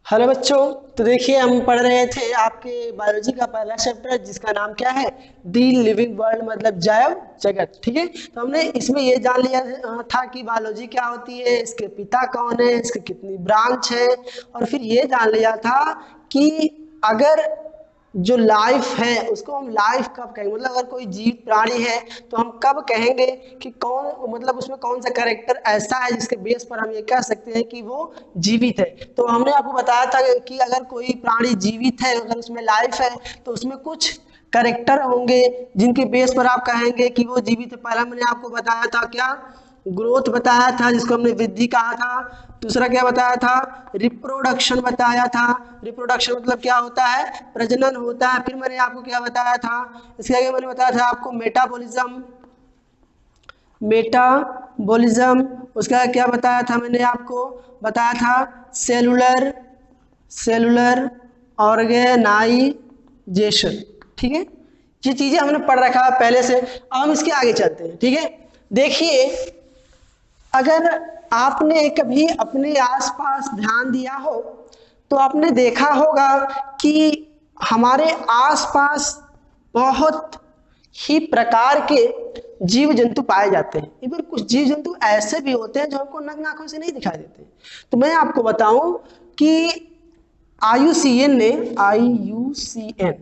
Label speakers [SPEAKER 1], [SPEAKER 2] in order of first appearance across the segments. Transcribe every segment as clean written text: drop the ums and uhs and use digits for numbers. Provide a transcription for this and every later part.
[SPEAKER 1] Hello बच्चों। तो देखिए हम पढ़ रहे थे आपके बायोलॉजी का पहला चैप्टर जिसका नाम क्या है, दी लिविंग वर्ल्ड मतलब जैव जगत। ठीक है, तो हमने इसमें ये जान लिया था कि बायोलॉजी क्या होती है, इसके पिता कौन है, इसके कितनी ब्रांच है, और फिर ये जान लिया था कि अगर जो लाइफ है उसको हम लाइफ कब कहेंगे, मतलब अगर कोई जीवित प्राणी है तो हम कब कहेंगे कि कौन, मतलब उसमें कौन सा कैरेक्टर ऐसा है जिसके बेस पर हम ये कह सकते हैं कि वो जीवित है। तो हमने आपको बताया था कि अगर कोई प्राणी जीवित है, अगर उसमें लाइफ है तो उसमें कुछ कैरेक्टर होंगे जिनके बेस पर आप कहेंगे कि वो जीवित है। पहला मैंने आपको बताया था क्या, ग्रोथ बताया था जिसको हमने वृद्धि कहा था। दूसरा क्या बताया था, रिप्रोडक्शन बताया था। रिप्रोडक्शन मतलब क्या होता है, प्रजनन होता है। फिर मैंने आपको क्या बताया था, इसके आगे मैंने बताया था आपको मेटाबॉलिज्म। मेटाबॉलिज्म उसका क्या बताया था, मैंने आपको बताया था सेलुलर सेलुलर ऑर्गेनाइजेशन। ठीक है, ये चीजें हमने पढ़ रखा है पहले से। अब हम इसके आगे चलते हैं। ठीक है, देखिए अगर आपने कभी अपने आसपास ध्यान दिया हो तो आपने देखा होगा कि हमारे आसपास बहुत ही प्रकार के जीव जंतु पाए जाते हैं। इवन कुछ जीव जंतु ऐसे भी होते हैं जो हमको नग्न आंखों से नहीं दिखाई देते। तो मैं आपको बताऊं कि आईयूसीएन ने आईयूसीएन,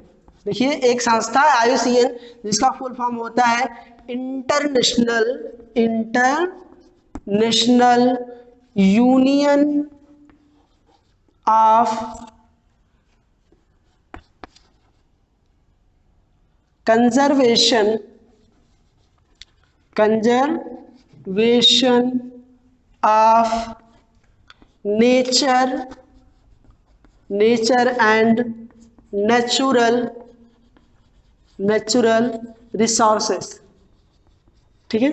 [SPEAKER 1] देखिए एक संस्था है आईयूसीएन जिसका फुल फॉर्म होता है international union of conservation of nature and natural resources. ठीक है,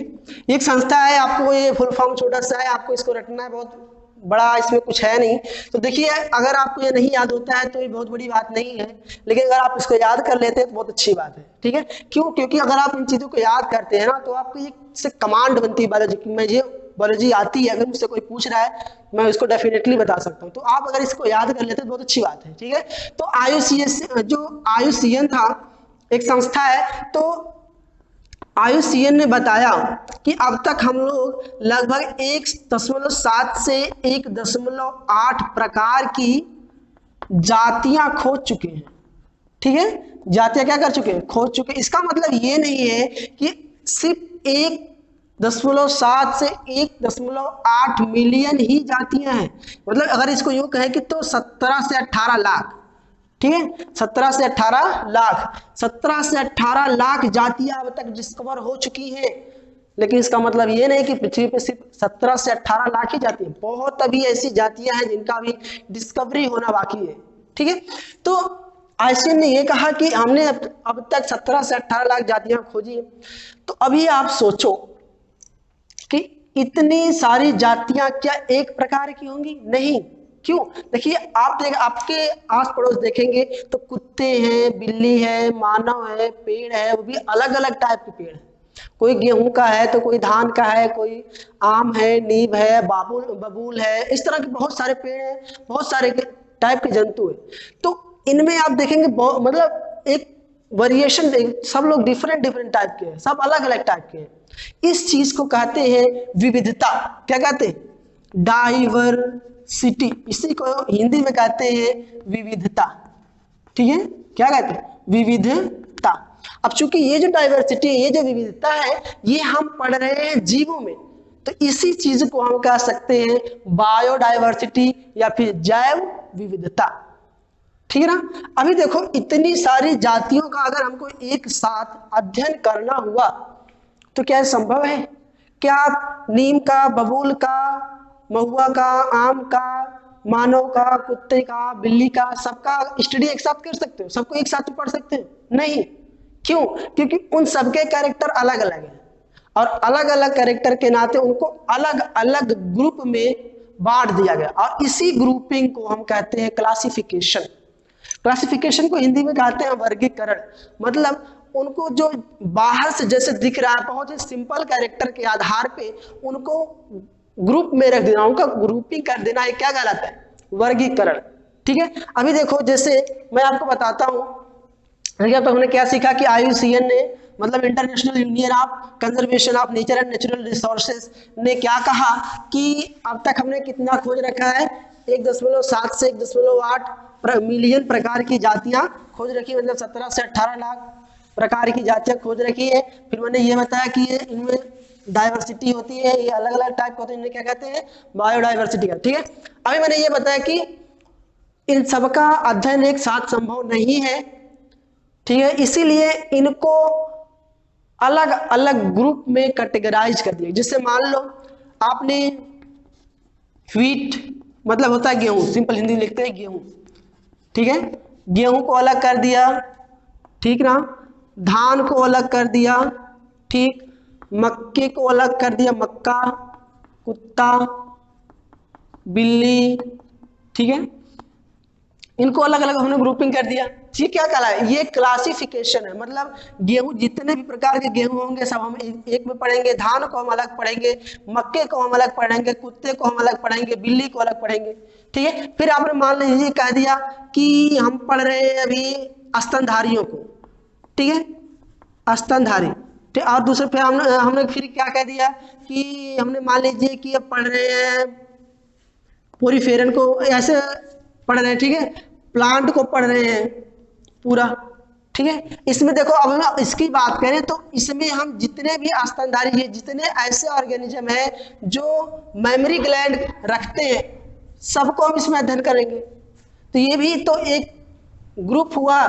[SPEAKER 1] एक संस्था है, आपको ये फुल फॉर्म छोटा सा है, आपको इसको रटना है, बहुत बड़ा इसमें कुछ है नहीं। तो देखिए अगर आपको ये नहीं याद होता है तो ये बहुत बड़ी बात नहीं है, लेकिन अगर आप इसको याद कर लेते हैं तो बहुत अच्छी बात है। ठीक है, क्यों, क्योंकि अगर आप इन चीज़ों को याद करते हैं ना तो आपको एक से कमांड बनती है बायोलॉजी की। मैं ये बायोलॉजी आती है, अगर मुझसे कोई पूछ रहा है मैं उसको डेफिनेटली बता सकता हूँ। तो आप अगर इसको याद कर लेते हैं तो बहुत अच्छी बात है। ठीक है, तो आईयूसीएस जो आईयूसीएन था एक संस्था है, तो आईयूसीएन ने बताया कि अब तक हम लोग लगभग 1.7 से 1.8 प्रकार की जातियां खोज चुके हैं। ठीक है, जातियां क्या कर चुके हैं, खोज चुके हैं। इसका मतलब ये नहीं है कि सिर्फ 1.7 से 1.8 मिलियन ही जातियां हैं। मतलब अगर इसको यूं कहें कि तो 17 से 18 लाख। ठीक है, 17 से 18 लाख जातियां अब तक डिस्कवर हो चुकी हैं। लेकिन इसका मतलब ये नहीं कि पृथ्वी पे सिर्फ 17 से 18 लाख ही जातियां, बहुत अभी ऐसी जातियां हैं जिनका अभी डिस्कवरी होना बाकी है। ठीक है, तो आईसीएन ने ये कहा कि हमने अब तक 17 से 18 लाख जातियां खोजी हैं। तो अभी आप सोचो कि इतनी सारी जातियां क्या एक प्रकार की होंगी? नहीं। क्यों? देखिए आपके आस पड़ोस देखेंगे तो कुत्ते हैं, बिल्ली है, मानव है, पेड़ है, वो भी अलग अलग टाइप के पेड़ है। कोई गेहूं का है तो कोई धान का है, कोई आम है, नीम है, बबूल है, इस तरह के बहुत सारे पेड़ हैं, बहुत सारे टाइप के जंतु है। तो इनमें आप देखेंगे मतलब एक वेरिएशन, सब लोग डिफरेंट डिफरेंट टाइप के हैं, सब अलग अलग टाइप के हैं। इस चीज को कहते हैं विविधता। क्या कहते हैं? डाइवर्सिटी। इसी को हिंदी में कहते हैं विविधता। ठीक है, क्या कहते हैं? विविधता। अब चूंकि ये जो डाइवर्सिटी है, ये जो विविधता है, ये हम पढ़ रहे हैं जीवों में, तो इसी चीज को हम कह सकते हैं बायोडाइवर्सिटी या फिर जैव विविधता। ठीक है ना। अभी देखो इतनी सारी जातियों का अगर हमको एक साथ अध्ययन करना हुआ तो क्या संभव है? क्या आप नीम का, बबूल का, महुआ का, आम का, मानव का, कुत्ते का, बिल्ली का, सबका स्टडी एक साथ कर सकते हो? सबको एक साथ पढ़ सकते हैं? नहीं। क्यों? क्योंकि उन सबके कैरेक्टर अलग अलग हैं, और अलग अलग कैरेक्टर के नाते उनको अलग अलग ग्रुप में बांट दिया गया, और इसी ग्रुपिंग को हम कहते हैं क्लासिफिकेशन। क्लासिफिकेशन को हिंदी में कहते हैं वर्गीकरण। मतलब उनको जो बाहर से जैसे दिख रहा है, बहुत ही सिंपल कैरेक्टर के आधार पे उनको ग्रुप में रख देना, उनका ग्रुपिंग कर देना, ये क्या कहलाता है? वर्गीकरण। ठीक है। अभी देखो जैसे मैं आपको बताता हूँ, अब हमने क्या सीखा कि IUCN ने मतलब international union of conservation of nature and natural resources ने क्या कहा कि अब तक हमने कितना खोज रखा है, 1.7 से 1.8 मिलियन प्रकार की जातियां खोज रखी, मतलब 17 से 18 लाख प्रकार की जातियां खोज रखी है। फिर मैंने ये बताया कि ये इनमें डाइवर्सिटी होती है, ये अलग अलग टाइप होते हैं, इन्हें क्या कहते हैं, बायोडाइवर्सिटी का। ठीक है, अभी मैंने ये बताया कि इन सबका अध्ययन एक साथ संभव नहीं है, ठीक है, इसीलिए इनको अलग अलग ग्रुप में कैटेगराइज कर दिया। जिससे मान लो आपने व्हीट मतलब होता है गेहूं, सिंपल हिंदी में लिखते हैं गेहूं, ठीक है, गेहूं को अलग कर दिया, ठीक ना, धान को अलग कर दिया, ठीक, मक्के को अलग कर दिया, मक्का, कुत्ता, बिल्ली, ठीक है, इनको अलग अलग हमने ग्रुपिंग कर दिया। ये क्या कहला है, ये क्लासिफिकेशन है। मतलब गेहूं, जितने भी प्रकार के गेहूं होंगे सब हम एक में पढ़ेंगे, धान को हम अलग पढ़ेंगे, मक्के को हम अलग पढ़ेंगे, कुत्ते को हम अलग पढ़ेंगे, बिल्ली को अलग पढ़ेंगे, ठीक है। फिर आपने मान लीजिए कह दिया कि हम पढ़ रहे हैं अभी स्तनधारियों को, ठीक है, स्तनधारी, ठीक, और दूसरे फिर हमने फिर क्या कह दिया कि हमने मान लीजिए कि अब पढ़ रहे हैं पोरीफेरन को, ऐसे पढ़ रहे हैं, ठीक है, प्लांट को पढ़ रहे हैं पूरा, ठीक है। इसमें देखो अब हम इसकी बात करें तो इसमें हम जितने भी स्तनधारी है, जितने ऐसे ऑर्गेनिज्म है जो मेमोरी ग्लैंड रखते हैं, सबको हम इसमें अध्ययन करेंगे। तो ये भी तो एक ग्रुप हुआ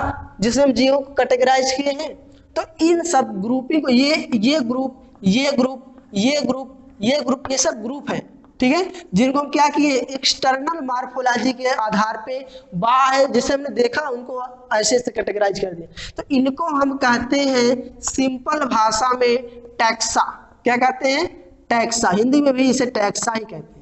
[SPEAKER 1] जिसमें हम जीवों को कैटेगराइज किए हैं। तो इन सब ग्रुपिंग को ये ग्रुप, ये ग्रुप, ये ग्रुप, ये ग्रुप, ये सब ग्रुप है, ठीक है, जिनको हम क्या किए, एक्सटर्नल मार्फोलॉजी के आधार पे बाहर जैसे हमने देखा उनको ऐसे ऐसे कैटेगराइज कर दिया। तो इनको हम कहते हैं सिंपल भाषा में टैक्सा। क्या कहते हैं, टैक्सा, हिंदी में भी इसे टैक्सा ही कहते हैं,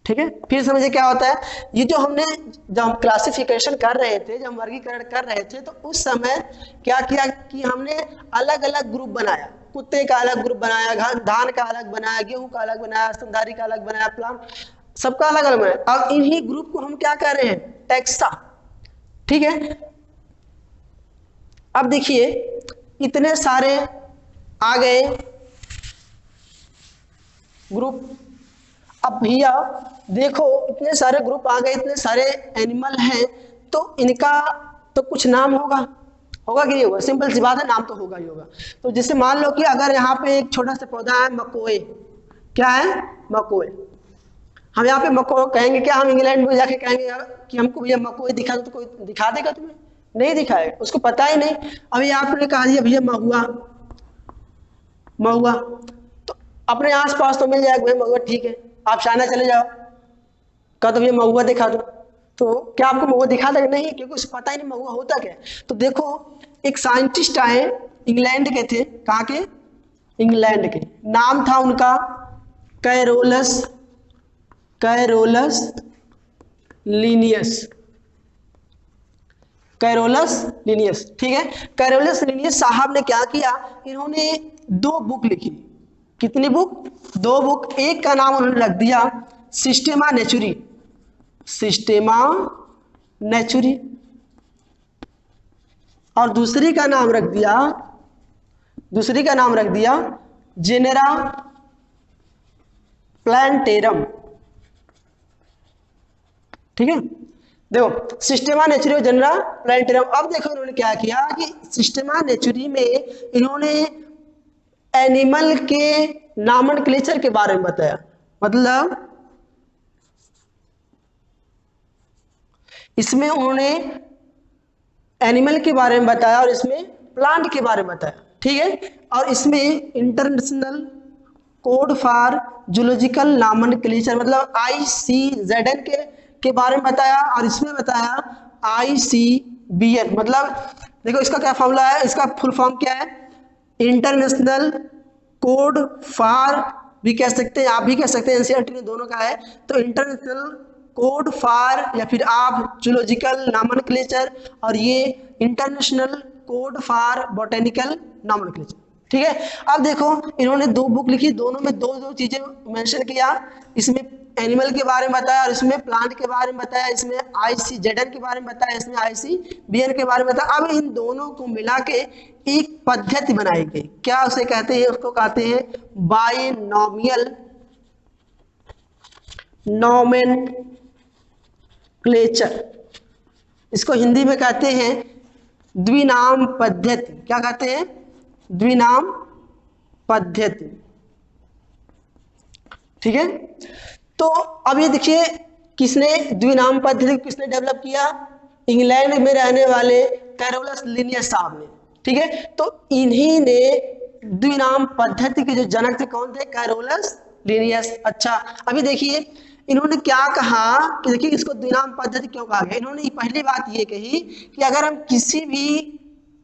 [SPEAKER 1] ठीक है। फिर समझिए क्या होता है, ये जो हमने जब हम क्लासिफिकेशन कर रहे थे, जब हम वर्गीकरण कर रहे थे, तो उस समय क्या किया कि हमने अलग अलग ग्रुप बनाया, कुत्ते का अलग ग्रुप बनाया, धान का अलग बनाया, गेहूं का अलग बनाया, स्तनधारी का अलग बनाया, प्लांट, सबका अलग अलग बनाया। अब इन्हीं ग्रुप को हम क्या कर रहे हैं, टैक्सा, ठीक है। अब देखिए इतने सारे आ गए ग्रुप। अब भैया देखो इतने सारे ग्रुप आ गए, इतने सारे एनिमल हैं, तो इनका तो कुछ नाम होगा, होगा कि नहीं होगा, सिंपल सी बात है, नाम तो होगा ही होगा। तो जैसे मान लो कि अगर यहाँ पे एक छोटा सा पौधा है मकोए, क्या है, मकोए, हम यहाँ पे मकोए कहेंगे क्या, हम इंग्लैंड में जाके कहेंगे कि हमको भैया मकोए दिखा दो, तो कोई दिखा देगा तुम्हें, नहीं दिखाएगा, उसको पता ही नहीं। अभी आपने कहा दिया भैया महुआ, महुआ, तो अपने आस पास तो मिल जाएगा भैया महुआ, ठीक है, आप चाइना चले जाओ, कहा तो भैया महुआ दिखा दो, तो क्या आपको महुआ दिखा देगा, नहीं, क्योंकि उसे पता ही नहीं महुआ होता क्या। तो देखो एक साइंटिस्ट आए, इंग्लैंड के थे, कहाँ के, इंग्लैंड के, नाम था उनका Carolus, Carolus Linnaeus, Carolus Linnaeus, ठीक है। कैरोलस लिनियस साहब ने क्या किया, इन्होंने 2 बुक लिखी। कितनी बुक, 2 बुक। एक का नाम उन्होंने रख दिया सिस्टेमा नेचुरी, सिस्टेमा नेचुरी, और दूसरी का नाम रख दिया, दूसरी का नाम रख दिया जेनेरा प्लांटेरम, ठीक है। देखो सिस्टेमा नेचुरी और जेनेरा प्लांटेरम। अब देखो इन्होंने क्या किया कि सिस्टेमा नेचुरी में इन्होंने एनिमल के नॉमेनक्लेचर के बारे में बताया, मतलब इसमें उन्होंने एनिमल के बारे में बताया और इसमें प्लांट के बारे में बताया, ठीक है। और इसमें international code for zoological nomenclature मतलब ICZN के बारे में बताया, और इसमें बताया ICBN, मतलब देखो इसका क्या फॉर्मूला है, इसका फुल फॉर्म क्या है, इंटरनेशनल कोड फॉर, भी कह सकते हैं, आप भी कह सकते हैं, NCERT ने दोनों का है, तो इंटरनेशनल कोड फॉर या फिर आप जूलॉजिकल नॉमेनक्लेचर, और ये international code for botanical nomenclature, ठीक है। अब देखो इन्होंने 2 बुक लिखी, दोनों में 2 चीजें मेंशन किया, इसमें एनिमल के बारे में बताया और इसमें प्लांट के बारे में बताया, इसमें ICZN के बारे में बताया, इसमें ICBN के बारे में बताया। अब इन दोनों को मिला के एक पद्धति बनाई गई, क्या उसे कहते हैं, उसको कहते हैं बाइनोमियल नोमेनक्लेचर। इसको हिंदी में कहते हैं द्विनाम पद्धति। क्या कहते हैं? द्विनाम पद्धति। ठीक है। तो अब ये देखिए किसने द्विनाम पद्धति किसने डेवलप किया? इंग्लैंड में रहने वाले कैरोलस लिनियस साहब ने। ठीक है। तो इन्हीं ने द्विनाम पद्धति के जो जनक थे कौन थे? Carolus Linnaeus. अच्छा अभी देखिए इन्होंने क्या कहा कि देखिए इसको द्विनाम पद्धति क्यों कहा गया। इन्होंने पहली बात ये कही कि अगर हम किसी भी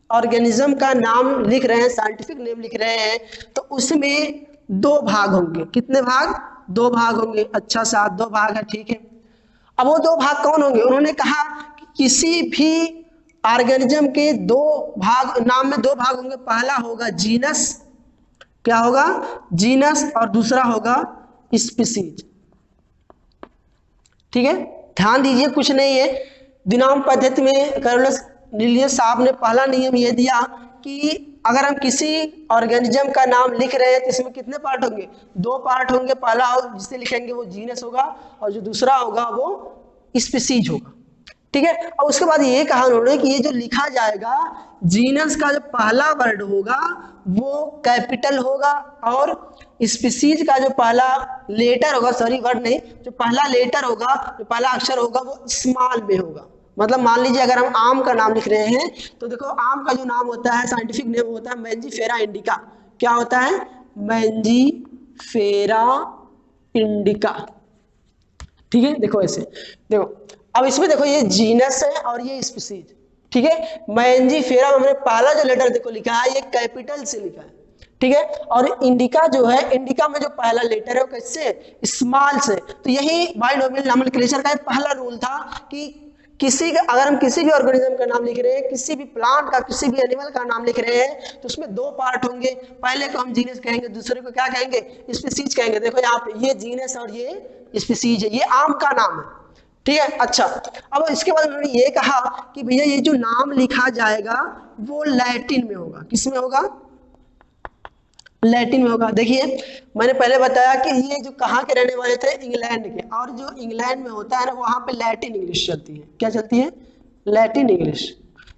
[SPEAKER 1] ऑर्गेनिज्म का नाम लिख रहे हैं, साइंटिफिक नेम लिख रहे हैं, तो उसमें 2 भाग होंगे। कितने भाग? 2 भाग होंगे। अच्छा साहब 2 भाग है, ठीक है। अब वो 2 भाग कौन होंगे? उन्होंने कहा कि किसी भी ऑर्गेनिज्म के 2 भाग, नाम में 2 भाग होंगे। पहला होगा जीनस, क्या होगा? जीनस, और दूसरा होगा स्पीसीज। ठीक है। ध्यान दीजिए कुछ नहीं है, द्विनाम पद्धति में कैरोलस लिनियस साहब ने पहला नियम यह दिया कि अगर हम किसी ऑर्गेनिज्म का नाम लिख रहे हैं तो इसमें कितने पार्ट होंगे? 2 पार्ट होंगे। पहला जिसे लिखेंगे वो जीनस होगा और जो दूसरा होगा वो स्पीसीज होगा। ठीक है। और उसके बाद ये कहा उन्होंने कि ये जो लिखा जाएगा जीनस का जो पहला वर्ड होगा वो कैपिटल होगा और स्पीसीज का जो पहला लेटर होगा, सॉरी वर्ड नहीं, जो पहला लेटर होगा, जो पहला अक्षर होगा वो स्मॉल में होगा। मतलब मान लीजिए अगर हम आम का नाम लिख रहे हैं तो देखो आम का जो नाम होता है, साइंटिफिक नेम होता है मैंजीफेरा इंडिका। क्या होता है? Mangifera indica. ठीक है। देखो ऐसे, देखो अब इसमें देखो ये जीनस है और ये स्पीसीज। ठीक है। मैंजीफेरा हमने पहला जो लेटर देखो लिखा है ये कैपिटल से लिखा है। ठीक है। और इंडिका जो है, इंडिका में जो पहला लेटर है वो कैसे? स्मॉल से। तो यही बाइनोमियल नोमेनक्लेचर का पहला रूल था कि अगर हम किसी भी ऑर्गेनिज्म का नाम लिख रहे हैं, किसी भी प्लांट का, किसी भी एनिमल का नाम लिख रहे हैं तो उसमें 2 पार्ट होंगे। पहले को हम जीनस कहेंगे, दूसरे को क्या कहेंगे? स्पीसीज कहेंगे। देखो यहाँ पे ये जीनस और ये स्पीसीज है, ये आम का नाम है। ठीक है। अच्छा अब इसके बाद उन्होंने ये कहा कि भैया ये जो नाम लिखा जाएगा वो लैटिन में होगा। किस में होगा? लैटिन में होगा। देखिए मैंने पहले बताया कि ये जो कहाँ के रहने वाले थे? इंग्लैंड के। और जो इंग्लैंड में होता है ना वहाँ पे लैटिन इंग्लिश चलती है। क्या चलती है? Latin English.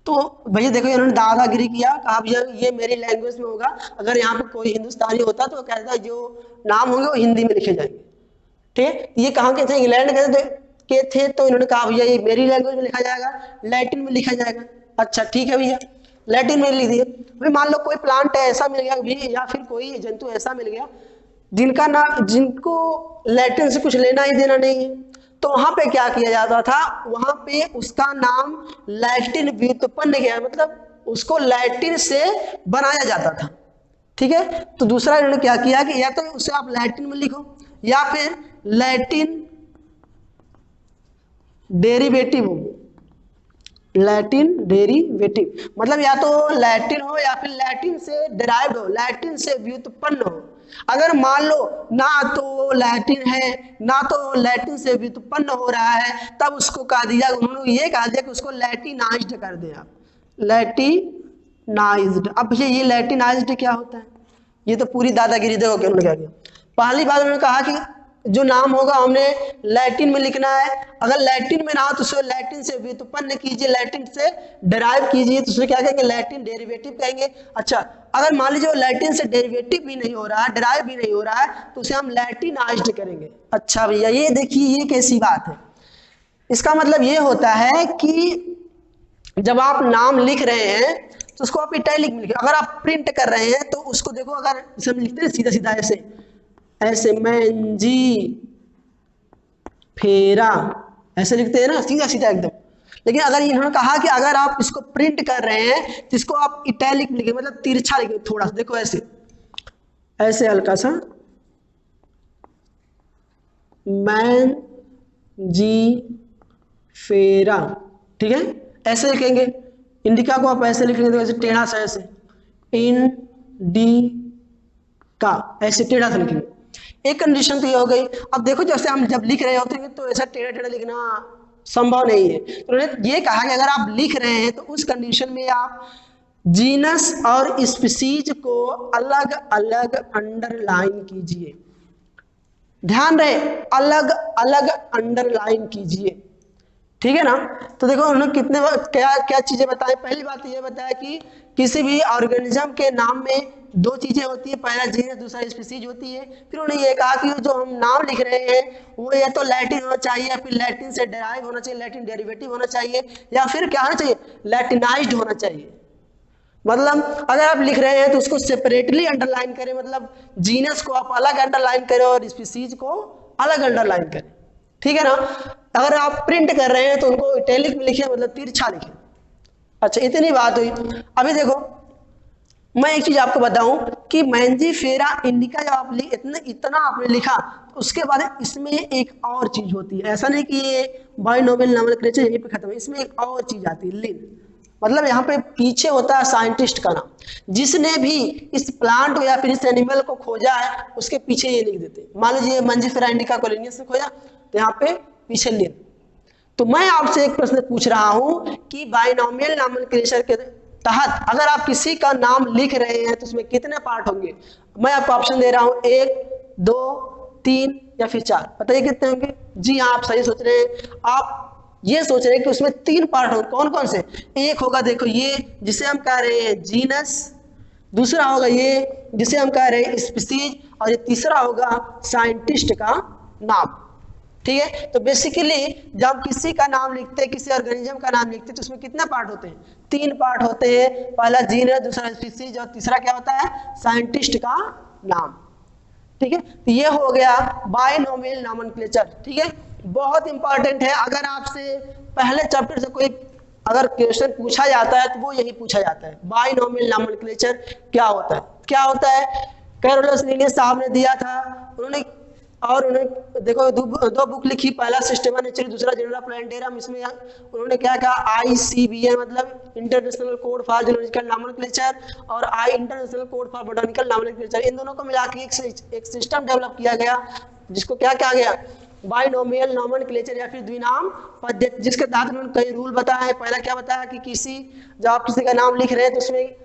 [SPEAKER 1] तो भैया देखो इन्होंने दादागिरी किया, कहा भैया ये मेरी लैंग्वेज में होगा। अगर यहाँ पे कोई हिंदुस्तानी होता तो वो कहता जो नाम होंगे वो हिंदी में लिखे जाएंगे। ठीक है। ये कहाँ के थे? इंग्लैंड के थे। तो इन्होंने कहा भैया ये मेरी लैंग्वेज में लिखा जाएगा, लैटिन में लिखा जाएगा। अच्छा ठीक है भैया, लैटिन में लिख दिए। भाई मान लो कोई प्लांट ऐसा मिल गया भी या फिर कोई जंतु ऐसा मिल गया जिनका नाम, जिनको लैटिन से कुछ लेना ही देना नहीं है, तो वहां पे क्या किया जाता था? वहां पे उसका नाम लैटिन व्युत्पन्न किया, मतलब उसको लैटिन से बनाया जाता था। ठीक है। तो दूसरा इन्होंने क्या किया कि या तो उसे आप लैटिन में लिखो या फिर लैटिन डेरिवेटिव हो। लैटिन डेरिवेटिव मतलब या तो लैटिन हो या फिर लैटिन से डिराइव्ड हो, लैटिन से व्युत्पन्न हो। अगर मान लो ना तो लैटिन है ना तो लैटिन से व्युत्पन्न हो रहा है, तब उसको कहा दिया, उन्होंने ये कहा दिया कि उसको लैटिनाइज्ड कर दें आप, लैटिनाइज्ड। अब भैया ये लैटिनाइज्ड क्या होता है? ये तो पूरी दादागिरी देखो कि उन्होंने क्या किया। पहली बात उन्होंने कहा कि जो नाम होगा हमने लैटिन में लिखना है। अगर लैटिन में ना हो तो उसे लैटिन से व्युत्पन्न कीजिए, लैटिन से डिराइव कीजिए, तो उसे क्या कहेंगे? लैटिन डेरिवेटिव कहेंगे। अच्छा अगर मान लीजिए लैटिन से डेरिवेटिव भी नहीं हो रहा है, डिराइव भी नहीं हो रहा है, तो उसे हम लैटिनाइज्ड करेंगे। अच्छा भैया ये देखिए ये कैसी बात है? इसका मतलब ये होता है कि जब आप नाम लिख रहे हैं तो उसको आप इटैलिक में लिखिए। अगर आप प्रिंट कर रहे हैं तो उसको देखो, अगर इसे हम लिखते हैं सीधा सीधा ऐसे ऐसे मैंजी फेरा ऐसे लिखते हैं ना, सीधा सीधा एकदम। लेकिन अगर इन्होंने कहा कि अगर आप इसको प्रिंट कर रहे हैं तो इसको आप इटैलिक में लिखिए, मतलब तिरछा लिखिए थोड़ा सा। देखो ऐसे ऐसे हल्का सा मैंजी फेरा। ठीक है। ऐसे लिखेंगे। इंडिका को आप ऐसे लिखेंगे तो ऐसे टेढ़ा सा ऐसे, इन डी का, ऐसे टेढ़ा सा लिखेंगे। एक कंडीशन तो ये हो गई। अब देखो जैसे हम जब लिख रहे होते हैं तो ऐसा टेढ़ा टेढ़ा लिखना संभव नहीं है, तो उन्होंने ये कहा कि अगर आप लिख रहे हैं तो उस कंडीशन में आप जीनस और स्पीसीज को अलग अलग अंडरलाइन कीजिए। ध्यान रहे, अलग अलग अंडरलाइन कीजिए, ठीक है ना। तो देखो उन्होंने कितने क्या क्या चीजें बताई। पहली बात ये बताया कि किसी भी ऑर्गेनिज्म के नाम में दो चीजें होती है, पहला जीनस दूसरा स्पीसीज होती है। फिर उन्होंने ये कहा कि जो हम नाम लिख रहे हैं वो या तो लैटिन होना चाहिए या फिर लैटिन से डेराइव होना चाहिए, लैटिन डेरिवेटिव होना चाहिए, या फिर क्या होना चाहिए, लैटिनाइज्ड होना चाहिए। मतलब अगर आप लिख रहे हैं तो उसको सेपरेटली अंडरलाइन करें, मतलब जीनस को आप अलग अंडरलाइन करें और स्पीसीज को अलग अंडरलाइन करें, ठीक है ना। अगर आप प्रिंट कर रहे हैं तो उनको इटैलिक में लिखें, मतलब तिरछा लिखें। अच्छा, इतनी बात हुई। अभी देखो मैं एक चीज आपको बताऊं कि मैंजीफेरा इंडिका जब आप इतना आपने लिखा, उसके बाद इसमें एक और चीज होती है। ऐसा नहीं कि ये बाइनोमियल नोमेनक्लेचर यहीं पे खत्म है, इसमें एक और चीज आती है, लिन। मतलब यहाँ पे पीछे होता है साइंटिस्ट का नाम, जिसने भी इस प्लांट या फिर इस एनिमल को खोजा है उसके पीछे ये लिख देते हैं। मान लीजिए मैंजीफेरा इंडिका को लिनियस से खोजा तो यहाँ पे पीछे लिन। तो मैं आपसे एक प्रश्न पूछ रहा हूं कि बाइनोमियल नोमेनक्लेचर के तहत अगर आप किसी का नाम लिख रहे हैं तो उसमें कितने पार्ट होंगे। मैं आपको ऑप्शन दे रहा हूं, 1, 2, 3 या फिर 4। बताइए कितने होंगे। जी हाँ, आप सही सोच रहे हैं। आप ये सोच रहे हैं कि उसमें 3 पार्ट होंगे। कौन कौन से? एक होगा देखो ये जिसे हम कह रहे हैं जीनस, दूसरा होगा ये जिसे हम कह रहे हैं स्पीसीज, और ये तीसरा होगा साइंटिस्ट का नाम, ठीक है। तो बेसिकली जब किसी का नाम लिखते हैं, किसी ऑर्गेनिज्म का नाम लिखते हैं, तो उसमें कितने पार्ट होते हैं? 3 पार्ट होते हैं। पहला जीनस, दूसरा स्पीसीज और तीसरा क्या होता है? साइंटिस्ट का नाम, ठीक है। तो ये हो गया बाइनोमियल नोमेनक्लेचर, ठीक है। बहुत इंपॉर्टेंट है। अगर आपसे पहले चैप्टर से कोई अगर क्वेश्चन पूछा जाता है तो वो यही पूछा जाता है, बाइनोमियल नोमेनक्लेचर क्या होता है। क्या होता है? कैरोलस लिनियस साहब ने दिया था। उन्होंने देखो दो बुक लिखी, पहला सिस्टेमा नेचुरल, दूसरा जनरा प्लानेटेरियम। इसमें उन्होंने क्या कहा, ICBN मतलब international code for zoological nomenclature, और international code for botanical nomenclature. इन दोनों को मिला के एक सिस्टम डेवलप किया गया, जिसको क्या कहा गया, बाइनोमियल नोमेनक्लेचर या फिर द्विनाम पद्धति, जिसके तहत उन्होंने कई रूल बताया है। पहला क्या बताया कि जब आप किसी का नाम लिख रहे हैं तो उसमें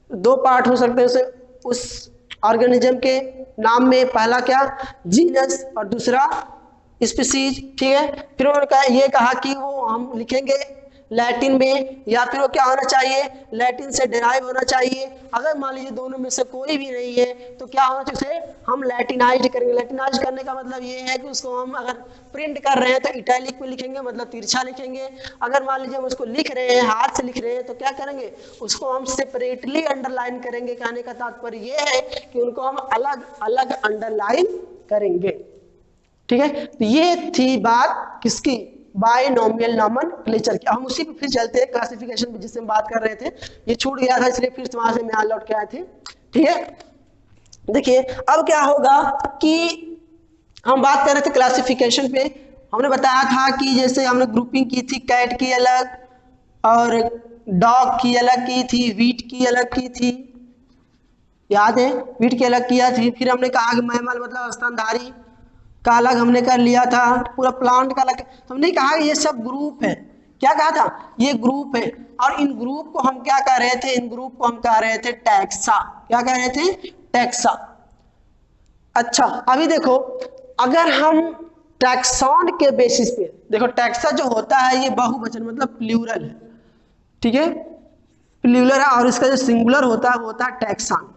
[SPEAKER 1] 2 पार्ट हो सकते हैं उस ऑर्गेनिज्म के नाम में। पहला क्या, जीनस, और दूसरा स्पीसीज, ठीक है। फिर उन्होंने ये कहा कि वो हम लिखेंगे लैटिन में, या फिर वो क्या होना चाहिए, लैटिन से डेराइव होना चाहिए। अगर मान लीजिए दोनों में से कोई भी नहीं है तो क्या होना चाहिए, हम लैटिनाइज करेंगे। लैटिनाइज करने का मतलब ये है कि उसको हम अगर प्रिंट कर रहे हैं तो इटैलिक में लिखेंगे, मतलब तिरछा लिखेंगे। अगर मान लीजिए हम उसको लिख रहे हैं, हाथ से लिख रहे हैं, तो क्या करेंगे, उसको हम सेपरेटली अंडरलाइन करेंगे। कहने का तात्पर्य ये है कि उनको हम अलग अलग अंडरलाइन करेंगे, ठीक है। तो ये थी बात किसकी, बाइनोमियल नोमेनक्लेचर की। हम उसी पे फिर चलते हैं, क्लासिफिकेशन पे जिससे हम बात कर रहे थे। ये छूट गया था इसलिए फिर वहां से मैं लौट के आए थे, ठीक है। देखिए अब क्या होगा कि हम बात कर रहे थे क्लासिफिकेशन पे। हमने बताया था कि जैसे हमने ग्रुपिंग की थी, कैट की अलग और डॉग की अलग की थी, वीट की अलग की थी, याद है, वीट की अलग किया थी। फिर हमने कहा कि मैमल मतलब स्तनधारी का अलग हमने कर लिया था, पूरा प्लांट का अलग। हमने कहा ये सब ग्रुप है। क्या कहा था, ये ग्रुप है। और इन ग्रुप को हम क्या कह रहे थे, इन ग्रुप को हम कह रहे थे टैक्सा। क्या कह रहे थे, टैक्सा। अच्छा अभी देखो, अगर हम टैक्सॉन के बेसिस पे देखो, टैक्सा जो होता है ये बहुवचन मतलब प्लूरल है, ठीक है, प्लूरल है। और इसका जो सिंगुलर होता है वो होता है टैक्सन,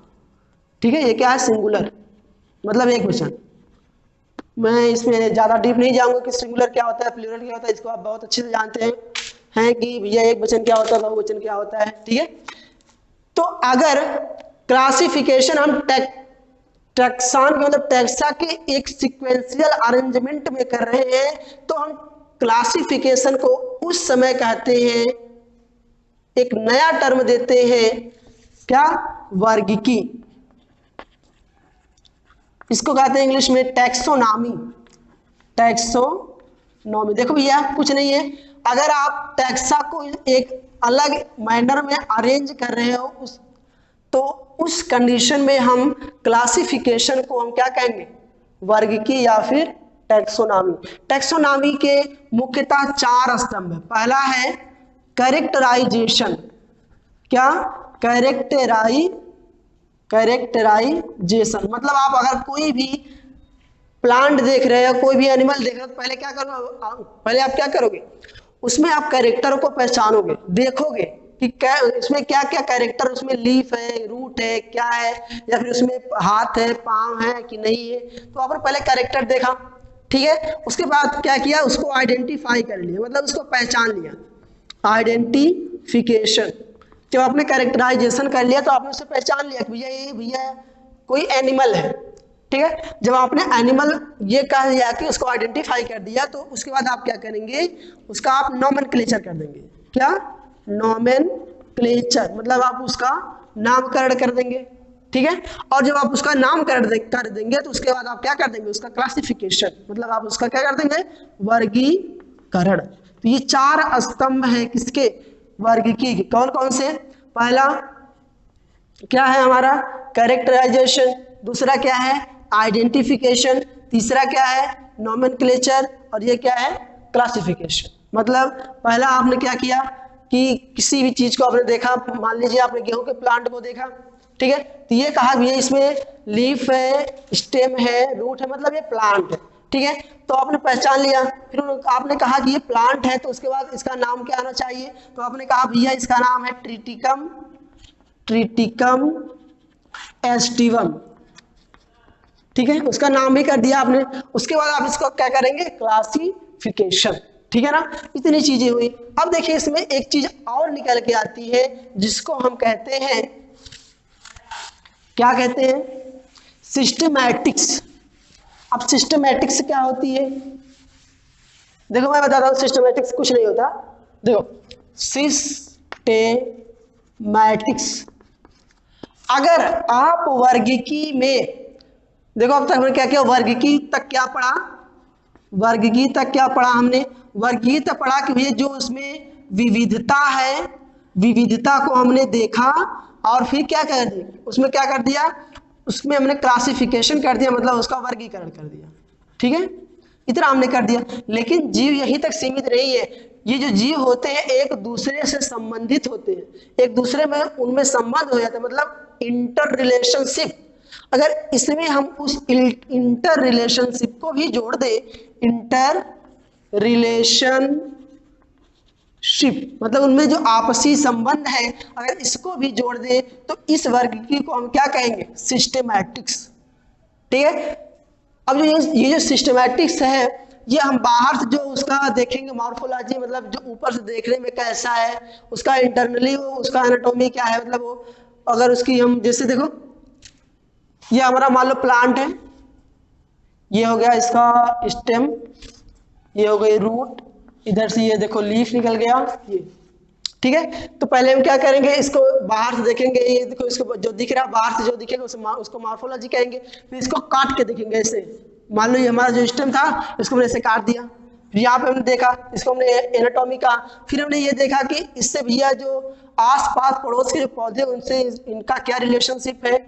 [SPEAKER 1] ठीक है। ये क्या है, सिंगुलर मतलब एक वचन। मैं इसमें ज़्यादा डीप नहीं जाऊंगा कि सिंगुलर क्या होता है, प्लूरल क्या होता है, इसको आप बहुत अच्छे से जानते हैं कि भैया एक वचन क्या होता है, बहुवचन क्या होता है, ठीक है। तो अगर क्लासिफिकेशन हम टैक्सॉन के मतलब टैक्सा के एक सीक्वेंशियल अरेंजमेंट में कर रहे हैं तो हम क्लासिफिकेशन को उस समय कहते हैं, एक नया टर्म देते हैं, क्या, वर्गीकी। इसको कहते हैं इंग्लिश में टैक्सोनॉमी। टैक्सोनॉमी देखो भैया कुछ नहीं है, अगर आप टैक्सा को एक अलग मैनर में अरेंज कर रहे हो, उस तो उस कंडीशन में हम क्लासिफिकेशन को हम क्या कहेंगे, वर्गीकी या फिर टैक्सोनॉमी। टैक्सोनॉमी के मुख्यतः 4 स्तंभ है। पहला है कैरेक्टराइजेशन। क्या? कैरेक्टराइजेशन मतलब आप अगर कोई भी प्लांट देख रहे हो, कोई भी एनिमल देख रहे हो, तो पहले क्या करोगे, पहले आप क्या करोगे, उसमें आप कैरेक्टर को पहचानोगे, देखोगे कि क्या इसमें क्या क्या कैरेक्टर, उसमें लीफ है, रूट है, क्या है, या फिर उसमें हाथ है, पाँव है कि नहीं है। तो आपने पहले कैरेक्टर देखा, ठीक है। उसके बाद क्या किया, उसको आइडेंटिफाई कर लिया, मतलब उसको पहचान लिया, आइडेंटिफिकेशन। जब आपने कैरेक्टराइजेशन कर लिया तो आपने उसे पहचान लिया कि भैया ये भैया कोई एनिमल है, ठीक है। जब आपने एनिमल ये कह दिया कि उसको आइडेंटिफाई कर दिया, तो उसके बाद आप क्या करेंगे, उसका आप नॉमेनक्लेचर कर देंगे। क्या? नॉमेनक्लेचर मतलब आप उसका नामकरण कर देंगे, ठीक है। और जब आप उसका नामकरण कर देंगे तो उसके बाद आप क्या कर देंगे, उसका क्लासिफिकेशन मतलब आप उसका क्या कर देंगे, वर्गीकरण। तो ये 4 स्तंभ है किसके, वर्गीकी के। कौन कौन से? पहला क्या है हमारा, कैरेक्टराइजेशन। दूसरा क्या है, आइडेंटिफिकेशन। तीसरा क्या है, नॉमेनक्लेचर। और ये क्या है, क्लासिफिकेशन। मतलब पहला आपने क्या किया कि किसी भी चीज को आपने देखा, मान लीजिए आपने गेहूं के प्लांट को देखा, ठीक है, तो ये कहा भैया इसमें लीफ है, स्टेम है, रूट है, मतलब ये प्लांट है, ठीक है। तो आपने पहचान लिया, फिर आपने कहा कि ये प्लांट है, तो उसके बाद इसका नाम क्या आना चाहिए, तो आपने कहा भैया इसका नाम है ट्रिटिकम एस्टिवम, ठीक है, उसका नाम भी कर दिया आपने। उसके बाद आप इसको क्या करेंगे, क्लासिफिकेशन, ठीक है ना। इतनी चीजें हुई। अब देखिए इसमें एक चीज और निकल के आती है जिसको हम कहते हैं, क्या कहते हैं, सिस्टमैटिक्स। अब सिस्टमैटिक्स क्या होती है, देखो मैं बताता हूँ, सिस्टमैटिक्स कुछ नहीं होता। देखो सिस्टेमैटिक्स, अगर आप वर्गीकी में, देखो अब तक हमने क्या किया, वर्गीकी तक क्या पढ़ा, वर्गीकी तक क्या पढ़ा हमने, वर्गीकी तक पढ़ा कि भैया जो उसमें विविधता है, विविधता को हमने देखा और फिर क्या कर दिया, उसमें क्या कर दिया, उसमें हमने क्लासिफिकेशन कर दिया, मतलब उसका वर्गीकरण कर दिया, ठीक है, इतना हमने कर दिया। लेकिन जीव यहीं तक सीमित नहीं है। ये जो जीव होते हैं एक दूसरे से संबंधित होते हैं, एक दूसरे में उनमें संबंध हो जाता है, मतलब इंटर रिलेशनशिप। अगर इसमें हम उस इंटर रिलेशनशिप को भी जोड़ दे, इंटर रिलेशनशिप मतलब उनमें जो आपसी संबंध है, अगर इसको भी जोड़ दे तो इस वर्गीकी को हम क्या कहेंगे, सिस्टेमैटिक्स, ठीक है। अब जो ये जो सिस्टमैटिक्स है, ये हम बाहर से जो उसका देखेंगे मॉर्फोलॉजी, मतलब जो ऊपर से देखने में कैसा है, उसका इंटरनली वो उसका एनाटॉमी क्या है, मतलब वो अगर उसकी हम जैसे देखो, ये हमारा मान लो प्लांट है, ये हो गया इसका स्टेम, ये हो गई रूट, इधर से ये देखो लीफ निकल गया, ये ठीक है। तो पहले हम क्या करेंगे, इसको बाहर से देखेंगे, ये देखो इसको जो दिख रहा है बाहर से जो दिखेगा उसको मॉर्फोलॉजी कहेंगे। फिर इसको काट के देखेंगे, ऐसे मान लो ये हमारा जो स्टेम था इसको हमने ऐसे काट दिया, फिर यहाँ पे हमने देखा, इसको हमने एनाटॉमी का, फिर हमने ये देखा कि इससे भैया जो आसपास पड़ोस के जो पौधे उनसे इनका क्या रिलेशनशिप है,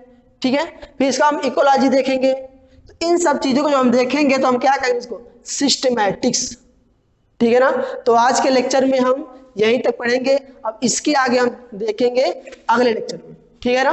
[SPEAKER 1] ठीक है। फिर इसका हम इकोलॉजी देखेंगे। तो इन सब चीजों को जो हम देखेंगे तो हम क्या कहेंगे, इसको सिस्टमैटिक्स, ठीक है ना। तो आज के लेक्चर में हम यहीं तक पढ़ेंगे, अब इसके आगे हम देखेंगे अगले लेक्चर में, ठीक है ना।